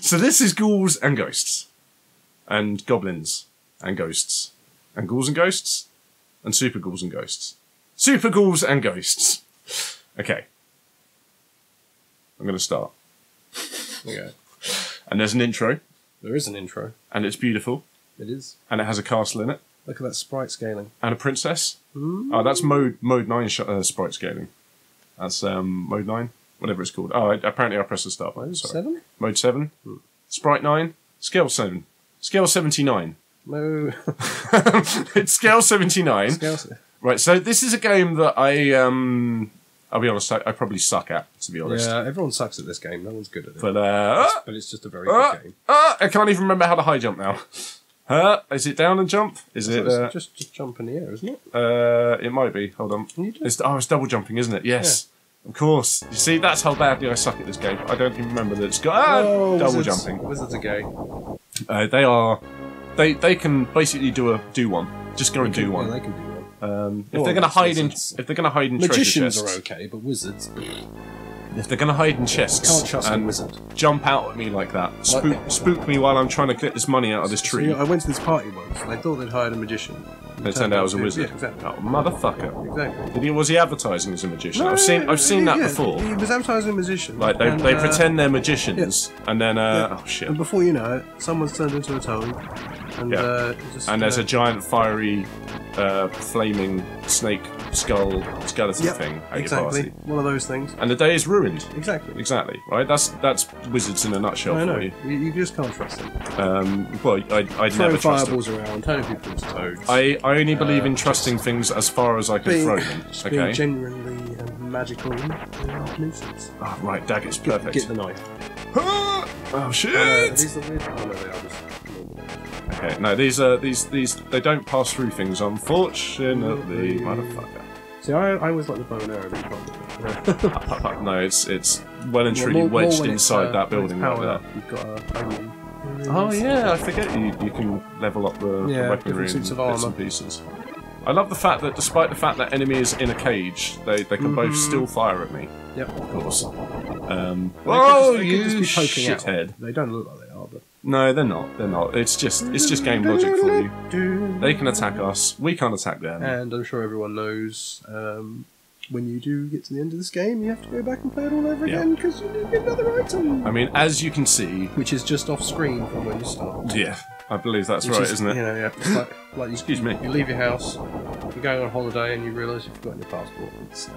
So this is ghouls and ghosts. And goblins and ghosts. And ghouls and ghosts. And super ghouls and ghosts. Super ghouls and ghosts. Okay. I'm going to start. Okay. And there's an intro. There is an intro. And it's beautiful. It is. And it has a castle in it. Look at that sprite scaling. And a princess. Oh, that's mode 9 sprite scaling. That's mode 9. Whatever it's called. Oh, apparently I pressed the start button. Mode Sorry. 7? Mode 7. Sprite 9. Scale 7. Scale 79. No. It's scale 79. Scale Right, so this is a game that I'll be honest, I probably suck at, to be honest. Yeah, everyone sucks at this game. No one's good at it. But, but it's just a very good game. I can't even remember how to high jump now. Is it down and jump? Is it? It's just jump in the air, isn't it? It might be. Hold on. Can you do it? It's double jumping, isn't it? Yes. Yeah. Of course. You see, that's how badly I suck at this game. I don't even remember that it's got double jumping. Wizards are gay. They can basically do one. Just go and do one. Yeah, they can do one. If they're gonna hide in treasure magicians chests, are okay, but wizards. if they're gonna hide in chests Can't trust a and wizard. jump out at me like that, spook me while I'm trying to get this money out of this tree. So, I went to this party once, and they thought they'd hired a magician. It turned out it was a wizard. Yeah, exactly. Oh, motherfucker! Exactly. Was he advertising as a magician? No, I've seen that yeah, before. He was advertising a magician. Like they pretend they're magicians, and then oh shit! And before you know it, someone's turned into a toad, and and there's a giant fiery, flaming snake skeleton thing at your exactly. party. One of those things. And the day is ruined. Exactly. Exactly. Right. That's wizards in a nutshell I know. for you. You just can't trust them. Well, I'd never Throwing trust them. fireballs around, turning people into toads. I only believe in trusting things as far as I can throw them. Being Okay. genuinely magical nuisance. Oh, right, dagger's perfect. Get the knife. Oh shit! Are these the weird? Oh no, they are just normal. Okay, no, these they don't pass through things, unfortunately, motherfucker. See, I always like the bow and arrow, but you can't do it. No, it's well and truly wedged inside that building right there. You've got a onion. Oh yeah, I forget you can level up the weaponry and suits of bits armour. and pieces. I love the fact that despite the fact that enemies in a cage, they can both still fire at me. Yep. Of course. Whoa, you just be poking shithead. out. They don't look like they are, but No, they're not. They're not. It's just game logic for you. They can attack us. We can't attack them. and I'm sure everyone knows when you do get to the end of this game, you have to go back and play it all over again because you need another item. I mean, as you can see, Which is just off screen from when you start. yeah, I believe that's Which right, isn't it? You know, yeah. It's like Excuse me. You leave your house, you're going on holiday, and you realise you've forgotten your passport. It's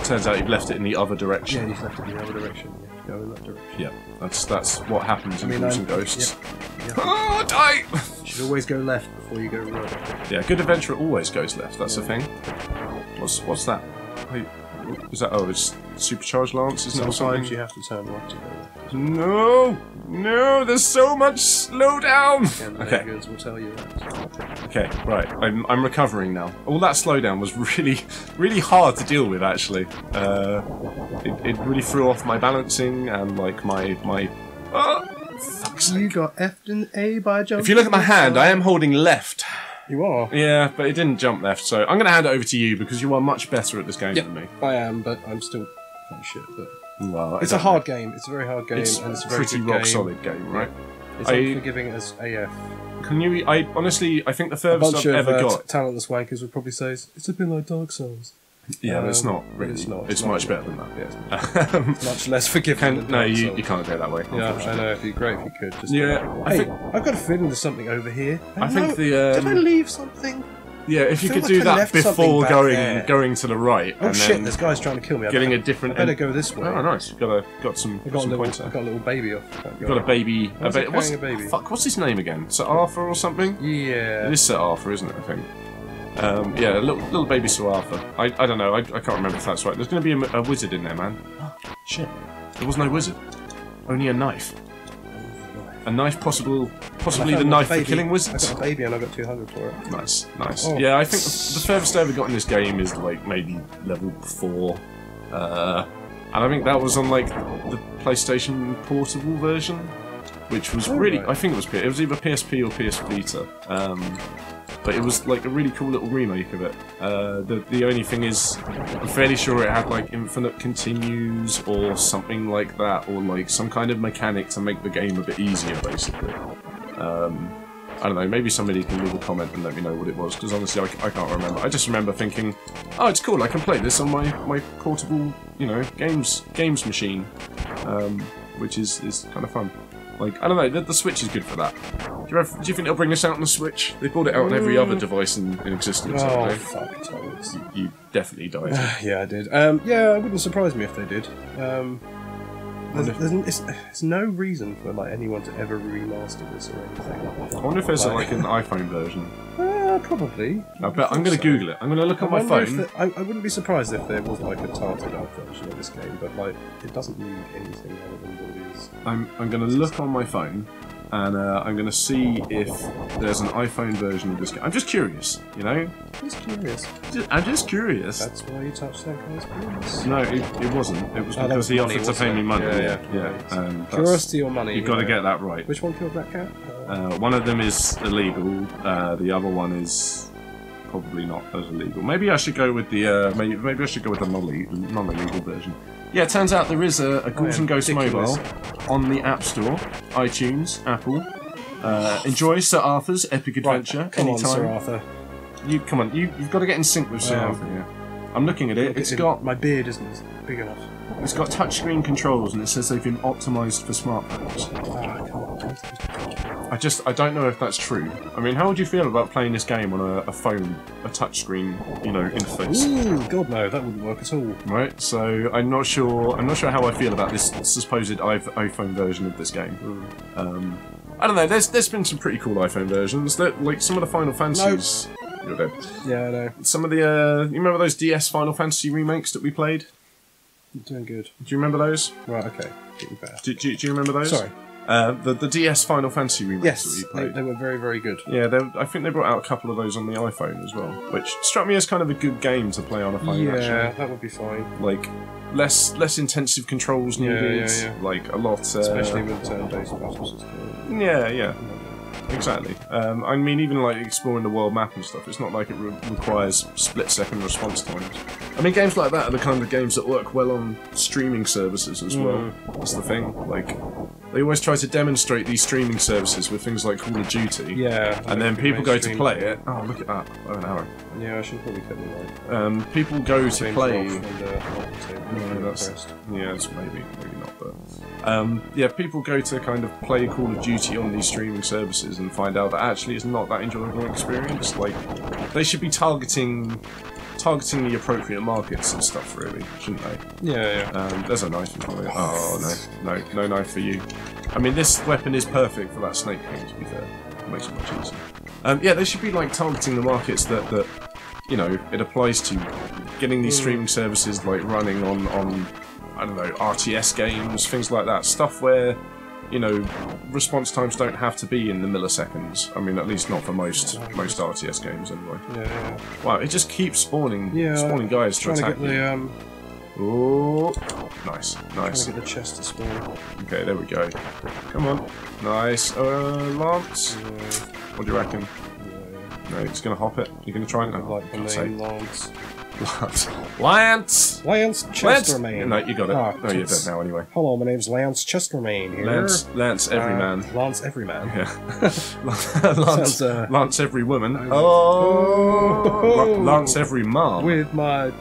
Turns out you've left it in the other yeah, direction. you've left it in the other direction. You have to go in that direction. Yeah, that's what happens in Ghouls and Ghosts. Yeah. Oh, die! You should always go left before you go right. Yeah, good adventurer always goes left. That's the thing. What's that? Wait, is that? Oh, it's supercharged lance, isn't it? Or Sometimes something? you have to turn right to go left. No, there's so much slowdown. And the Okay, neighbours will tell you that. okay, right. I'm recovering now. All that slowdown was really hard to deal with. Actually, it really threw off my balancing and like my. Fuck's sake. You got F'd and A by jumping. If you look at my hand, I am holding left. You are. Yeah, but it didn't jump left, so I'm going to hand it over to you because you are much better at this game than me. I am, but I'm still kind of shit. But Well, it's a hard game. It's a very hard game, It's and it's a a very pretty good rock game. solid game, right? It's I- unforgiving as AF. Can you? I honestly, I think the A furthest bunch I've of ever got. talentless wankers would probably say it's a bit like Dark Souls. Yeah, but it's not but really. it's not. It's It's not much really. better than that. Yeah, it's much less forgiving. than No, Dark you Souls. can't go that way. Yeah, I Unfortunately. know. It'd be great if you could. Just Yeah, I Hey, think. I've got a feeling there's something over here. I think the. Did I leave something? Yeah, if you feel could like do I that left something before back there. going to the right, Oh and shit! then This guy's trying to kill me. getting a different. I better go this way. Oh, nice! Got some I got a pointer. little baby off. You've got a baby. Why is it carrying a baby? Fuck, what's his name again? Sir Arthur or something? Yeah. It is Sir Arthur, isn't it? I think. Yeah, a little baby Sir Arthur. I don't know. I can't remember if that's right. There's going to be a wizard in there, man. Shit. There was no wizard. Only a knife. A knife, possibly the knife for killing I wizards. got a baby and I got 200 for it. Nice. Oh. Yeah, I think the furthest I ever got in this game is like maybe level 4. And I think that was on like the PlayStation Portable version, which was Oh, really, right. I think it was either PSP or PS Vita. but it was like a really cool little remake of it. The only thing is, I'm fairly sure it had like infinite continues or something like that, or like some kind of mechanic to make the game a bit easier, basically. I don't know, maybe somebody can leave a comment and let me know what it was, because honestly I can't remember. I just remember thinking, oh, it's cool, I can play this on my portable, you know, games machine, which is kind of fun. Like, I don't know, the Switch is good for that. Do you think it'll bring this out on the Switch? They brought it out on every other device in existence. Oh, fuck, Thomas. You definitely died. Yeah, I did. Yeah, it wouldn't surprise me if they did. There's no reason for like anyone to ever remaster this or anything. I wonder if there's like an iPhone version. Probably. I bet I'm going to Google it. I'm going to look on my phone. I wouldn't be surprised if there was like a tarted up version of this game, but like it doesn't need anything other than what it is. I'm going to look on my phone, and I'm going to see if there's an iPhone version of this game. I'm just curious, you know? Just curious. I'm just curious. That's why you touched that guy's penis. No, it wasn't. It was because he offered to pay me money. Yeah. Curiosity or money. You've got to get that right. Which one killed that cat? One of them is illegal. The other one is probably not as illegal. Maybe I should go with the maybe I should go with the non-illegal version. Yeah, it turns out there is a Ghouls and Ghosts mobile on the App Store, iTunes, Apple. Enjoy Sir Arthur's Epic Adventure come anytime. on, Sir Arthur. You've got to get in sync with Sir Arthur. Yeah. I'm looking at it. It's got my beard isn't big enough. It's got touchscreen controls, and it says they've been optimised for smartphones. Ah, come on. I don't know if that's true. I mean, how would you feel about playing this game on a phone, a touchscreen, you know, interface? Ooh, God no, that wouldn't work at all. Right, so I'm not sure how I feel about this supposed iPhone version of this game. I don't know. There's been some pretty cool iPhone versions. Like some of the Final Fantasies. Nope. You're dead. Yeah, I know. Some of the you remember those DS Final Fantasy remakes that we played? You're doing good. Do you remember those? Right. Okay. Getting better. Do you remember those? Sorry. The DS Final Fantasy remakes that we played. They were very, very good. Yeah, I think they brought out a couple of those on the iPhone as well, which struck me as kind of a good game to play on a phone. Yeah, actually. that would be fine. Like less intensive controls needed. Yeah. Like a lot. Especially with turn-based battles. Yeah. Exactly. I mean, even like exploring the world map and stuff, it's not like it requires split-second response times. I mean, games like that are the kind of games that work well on streaming services as well. That's the thing. Like, they always try to demonstrate these streaming services with things like Call of Duty. Yeah. And then people go to play it. Oh, look at that! Oh, an arrow. Yeah, I should probably cut them right. People go to play. That's maybe not, but yeah, people go to kind of play Call of Duty on these streaming services and find out that actually it's not that enjoyable experience. Like, they should be targeting the appropriate markets and stuff, really, shouldn't they? Yeah. There's a knife in front of it. Oh no knife for you. I mean, this weapon is perfect for that snake thing. To be fair, it makes it much easier. Yeah, they should be like targeting the markets that you know it applies to. Getting these streaming services like running on I don't know, RTS games, things like that. Stuff where, you know, response times don't have to be in the milliseconds. I mean, at least not for most RTS games, anyway. Yeah. Wow, it just keeps spawning guys to attack you. Oh, nice. Trying to get the chest to spawn. Okay, there we go. Come on. Nice. Lance? Yeah. What do you reckon? Yeah. No, you're just going to hop it? You're going to try it? No, like the name Lance. Lance Chestermain. No, you got it. No, you're dead now anyway. Hello, my name's Lance Chestermain here. Lance Everyman. Lance Everyman. Yeah. Lance Every Woman. Oh! Lance Every Mom. With my...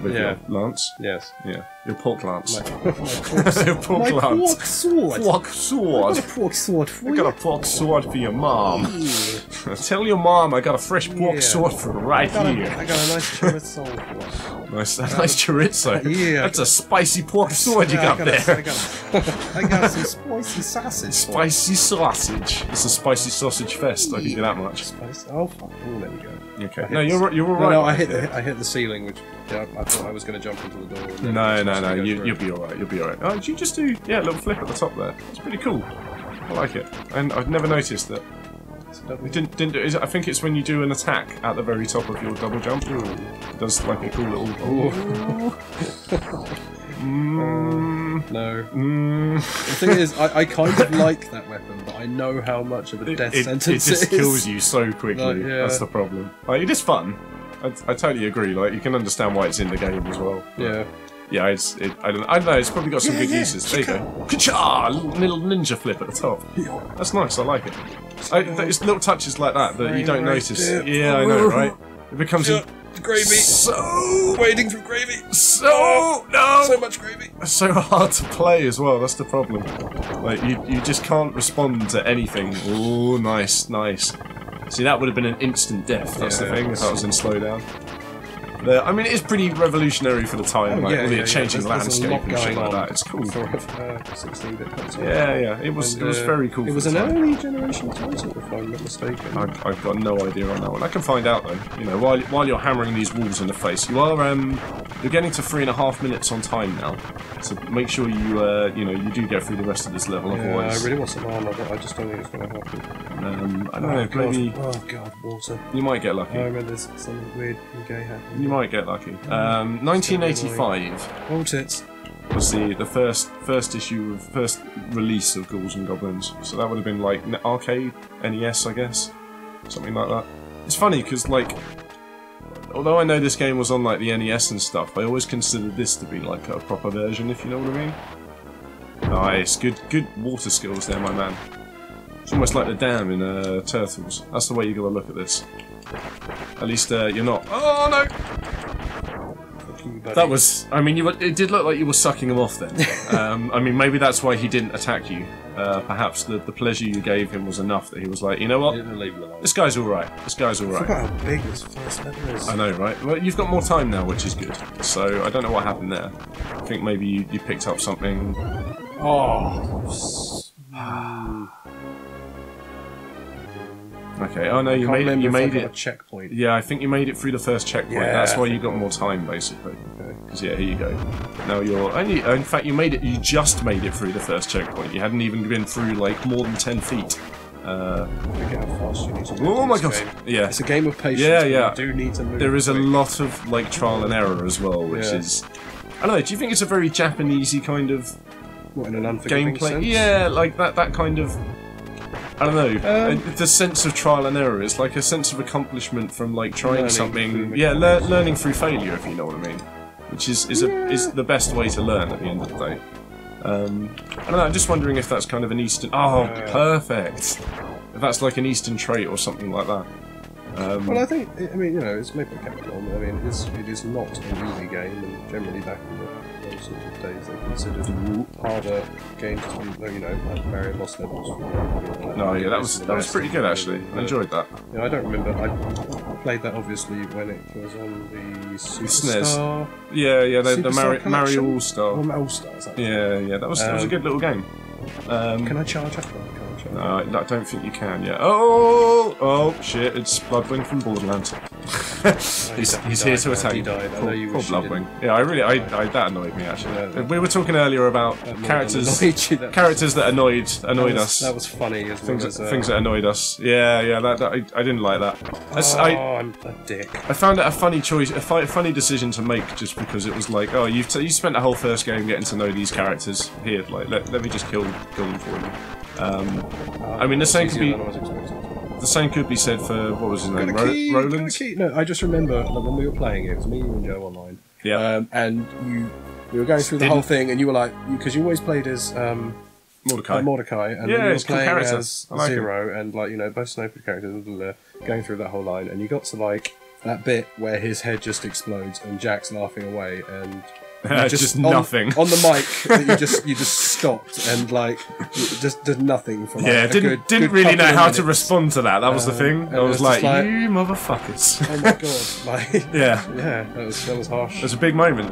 With your Lance? Yes. Yeah. Your pork lance. My pork lance. Pork sword. Pork sword. I got a pork sword for you. I got a pork sword for your mom. Yeah. Tell your mom I got a fresh pork sword for her right here. I got a nice chorizo for her. Nice chorizo. Yeah. That's a spicy pork sword you got there. I got some spicy sausage. Spicy sausage. It's a spicy sausage fest. I can do that much. Spicy. Oh fuck! Oh, there we go. Okay. No, you're all right. No, I hit the ceiling, which I thought I was going to jump into the door. No. You'll be all right. You'll be all right. Oh, did you just do a little flip at the top there? That's pretty cool. I like it. And I've never noticed that. It didn't do. I think it's when you do an attack at the very top of your double jump. It does like a cool little. No. Mm. The thing is, I kind of like that weapon, but I know how much of a death sentence it just is. kills you so quickly. Like, yeah. That's the problem. Like, it is fun. I totally agree. Like, you can understand why it's in the game as well. Yeah. Yeah, I don't know. It's probably got some good uses. There you go. Ka-cha! Little ninja flip at the top. That's nice. I like it. It's little touches like that that you don't notice. Yeah, I know, right? It becomes gravy. So Waiting for gravy. So no. So much gravy. It's so hard to play as well. That's the problem. Like you just can't respond to anything. Oh, nice, nice. See, that would have been an instant death. That's the thing. If that was in slowdown. I mean, it is pretty revolutionary for the time, like all the changing landscape and shit like that. It's cool. For 16-bit console. Yeah. It was very cool. It was an early generation title, if I'm not mistaken. I've got no idea on that one. I can find out though. You know, while you're hammering these walls in the face, you're getting to 3.5 minutes on time now. So make sure you do get through the rest of this level. Otherwise, I really want some armor, but I just don't think it's going to happen. I don't know. Maybe. Oh god, water. You might get lucky. I remember there's something weird and gay happening. You might get lucky. 1985 All tits. was the first release of Ghouls and Goblins. So that would have been like arcade, NES, I guess, something like that. It's funny because although I know this game was on like the NES and stuff, I always considered this to be like a proper version, if you know what I mean. Nice, good water skills there, my man. It's almost like the dam in Turtles. That's the way you gotta look at this. At least you're not. Oh no! That was. I mean, it did look like you were sucking him off then. I mean, maybe that's why he didn't attack you. Perhaps the pleasure you gave him was enough that he was like, you know what? This guy's all right. This guy's all right. I forgot how big this first level is. I know, right? Well, you've got more time now, which is good. So I don't know what happened there. I think maybe you picked up something. Oh. Okay. Oh no, you made it. A checkpoint. Yeah, I think you made it through the first checkpoint. Yeah, that's why you got more time, basically. Because yeah, here you go. Now in fact, you made it. You just made it through the first checkpoint. You hadn't even been through like more than 10 feet. Look at how fast you need to move. Oh my god! Yeah, it's a game of patience. Yeah. You do need to move. There is a lot of like trial and error as well, which is. I don't know. Do you think it's a very Japanesey kind of in an unforgiving gameplay? sense? Yeah, like that kind of. I don't know. The sense of trial and error is like a sense of accomplishment from like trying something. Yeah, learning through failure, if you know what I mean. Which is the best way to learn at the end of the day. I don't know. I'm just wondering if that's kind of an Eastern. Oh, perfect. If that's like an Eastern trait or something like that. Well, I think. I mean, it's made by Capcom. I mean, it is not an easy game, and generally back in those sorts of days, they considered harder games to be, like Mario Lost Levels. No, yeah, that was pretty good actually. I enjoyed that. Yeah, I don't remember. I played that obviously when it was on the SNES. Superstar. Yeah, the Mario All Star. All Stars. Yeah, that was a good little game. Can I charge up? No, I don't think you can yet. Oh shit! It's Bloodwing from Borderlands. he's here to attack you. Poor Bloodwing. Yeah, that annoyed me actually. We were talking earlier about characters that annoyed us. That was funny as well. Things that annoyed us. Yeah. I didn't like that. I'm a dick. I found it a funny choice, a funny decision to make, just because it was like, oh, you spent the whole first game getting to know these characters. Here, like, let me just kill them for you. I mean, the same could be said for, what was his name, Roland? No, I just remember when we were playing it was me, you and Joe online. Yeah. And we were going through the whole thing, and you were like, because you always played as Mordecai, and then you were playing as Zero, and both Snowflake characters, going through that whole line, and you got to like that bit where his head just explodes and Jack's laughing away, and just nothing on the mic. you just stopped and just did nothing for didn't really know how to respond to that. That was the thing. I was like, you motherfuckers! Oh my god! yeah, that was harsh. It was a big moment.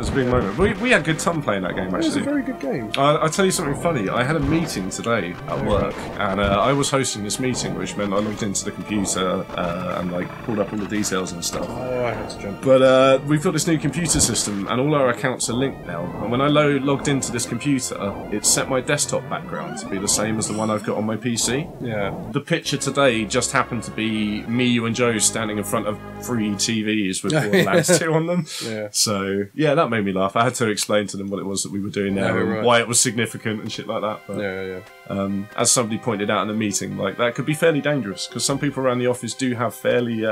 We had good fun playing that game. Actually, it was a very good game. I'll tell you something funny. I had a meeting today at work, and I was hosting this meeting, which meant I logged into the computer and pulled up all the details and stuff. Oh, I had to jump. But we've got this new computer system, and all our accounts are link now, and when I logged into this computer, it set my desktop background to be the same as the one I've got on my PC. Yeah. The picture today just happened to be me, you, and Joe standing in front of 3 TVs with Borderlands 2 on them. Yeah. So, yeah, that made me laugh. I had to explain to them what it was that we were doing there, and why it was significant and shit like that. But, as somebody pointed out in the meeting, like, that could be fairly dangerous, because some people around the office do have fairly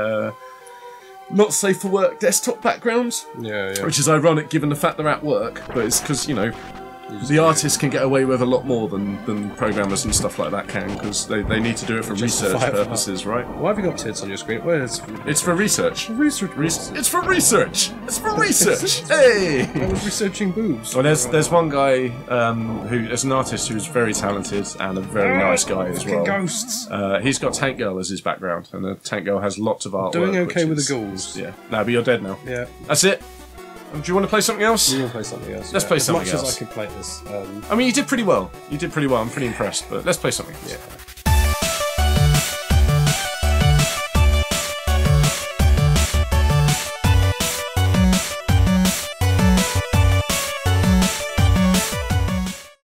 not safe for work desktop backgrounds. Which is ironic given the fact they're at work, but it's because, you know, the artists can get away with a lot more than programmers and stuff like that can, because they need to do it for research purposes, right? Why have you got tits on your screen? It's for research. It's for research! It's for research! Hey! I was researching boobs. Well, there's one guy who's an artist who's very talented and a very nice guy as well. Ghosts! He's got Tank Girl as his background, and the Tank Girl has lots of artwork. Doing okay with the ghouls. Yeah. No, but you're dead now. Yeah. That's it. Do you want to play something else? We will play something else. Let's play something else. As much as I can play this. I mean, you did pretty well. I'm pretty impressed, but let's play something else. Yeah.